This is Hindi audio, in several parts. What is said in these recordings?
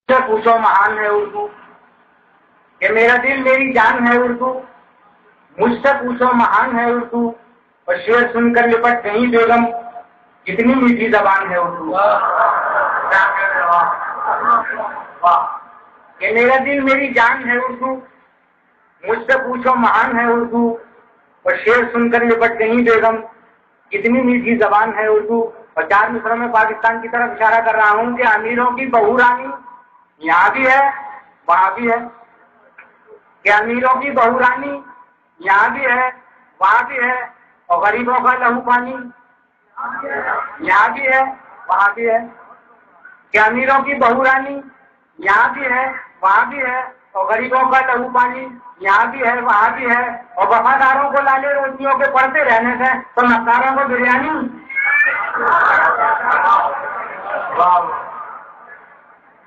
मुझसे पूछो महान है उर्दू, कि मेरा दिल मेरी जान है उर्दू। मुझसे पूछो महान है उर्दू, और शेर सुनकर लिपट गई बेगम, कितनी मीठी जबान है उर्दू। कि मेरा दिल मेरी जान है उर्दू, मुझसे पूछो महान है उर्दू, और शेर सुनकर लिपट गई बेगम, कितनी मीठी जबान है उर्दू। और 4 मिसरों में पाकिस्तान की तरफ इशारा कर रहा हूं कि अमीरों की बहू रानी यहाँ भी है वहां भी है, कि अमीरों की बहू रानी यहाँ भी है वहां भी है, और गरीबों का लहू पानी यहाँ भी है वहां भी है। कि अमीरों की बहू रानी यहाँ भी है वहां भी है, और गरीबों का लहू पानी यहाँ भी है वहां भी है। और वफादारों को लाले रोटियों के पड़ते रहने से तो नकारों को बिरयानी।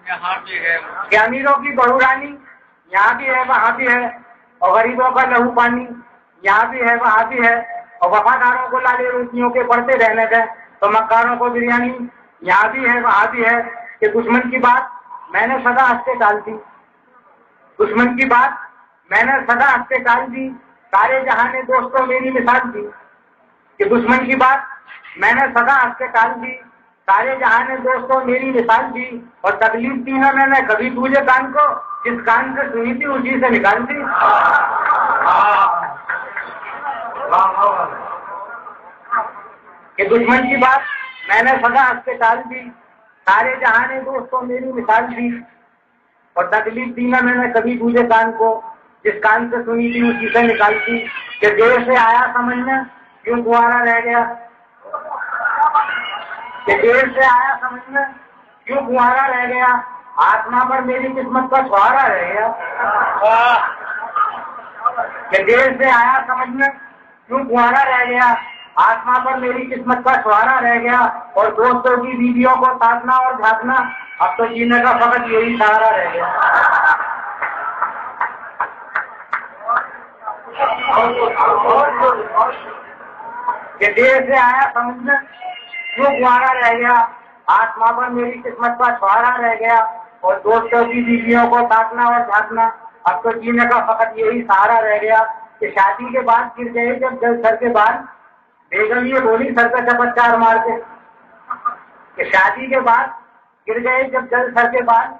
यहाँ भी है। कि अमीरों की बहू रानी यहाँ भी है वहां भी है, और गरीबों का लहू पानी यहाँ भी है वहां भी है। और वफादारों को लाले रोटियों के पड़ते रहने से तो मक्कारों को बिरयानी यहाँ भी है वहां भी है। कि दुश्मन की बात मैंने सदा हंसते टाल दी, दुश्मन की बात मैंने सदा हंसते टाल दी, सारे जहां ने दोस्तों मेरी मिसाल दी। कि दुश्मन की बात मैंने सदा हंसते टाल दी, सारे जहां ने दोस्तों मेरी मिसाल दी। और तकलीफ दी ना मैंने कभी तुझे कान को, जिस कान से सुनी थी उसी से निकाल दी। कि दुश्मन की बात मैंने सदा हंसते टाल दी, सारे जहां ने दोस्तों मेरी मिसाल दी। और तकलीफ दी ना मैंने कभी तुझे कान को, जिस कान से सुनी थी उसी से निकाल दी। कि देर से आया समझने क्यों कुंवारा रह गया, कि देर से आया समझने क्यों कुंवारा रह गया, आत्मा पर मेरी किस्मत का सहारा रह गया। कि देर से आया समझने क्यों कुंवारा रह गया, आत्मा पर मेरी किस्मत का सहारा रह गया। और दोस्तों की बीवियों को साधना और झांकना, अब तो जीने का फकत यही सहारा रह गया। कि देर से आया समझने क्यों कुंवारा रह गया, आत्मा पर मेरी किस्मत का सहारा रह गया। और दोस्तों की बीवियों को साधना और झांकना, अब तो जीने का फकत यही सहारा रह गया। कि शादी के बाद गिर गए जब जल सर के बाद, बेगम ये बोली सर पे चपत्कार मार के। कि शादी के बाद गिर गए जब जल सर के बाद,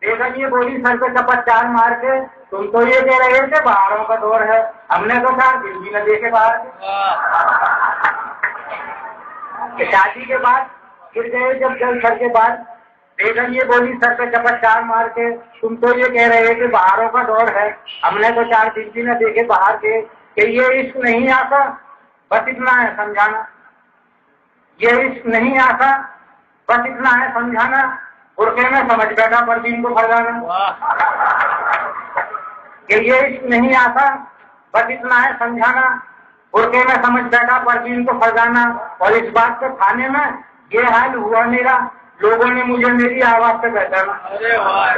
बेगम ये बोली सर पे चपत्कार मार के, तुम तो ये कह रहे थे बाहरों का दौर है, हमने तो कहा दिल भी न देखे बाहर। कि शादी के बाद गिर गए जब जल सर के बाद, बेगम ये बोली सर पे चपत्कार मार के, तुम तो ये कह रहे थे बाहरों का दौर है, हमने तो 4 दिन भी न देखे बाहर के। कि ये इश्क नहीं आता बस इतना है समझाना, ये इश्क नहीं आता बस इतना है समझाना, बुरके में समझ बैठा परवीन को फरजाना। कि ये इश्क नहीं आता बस इतना है समझाना, बुरके में समझ बैठा परवीन को फरजाना। और इस बात को थाने में ये हाल हुआ मेरा, लोगों ने मुझे मेरी आवाज से पहचाना। अरे वाह।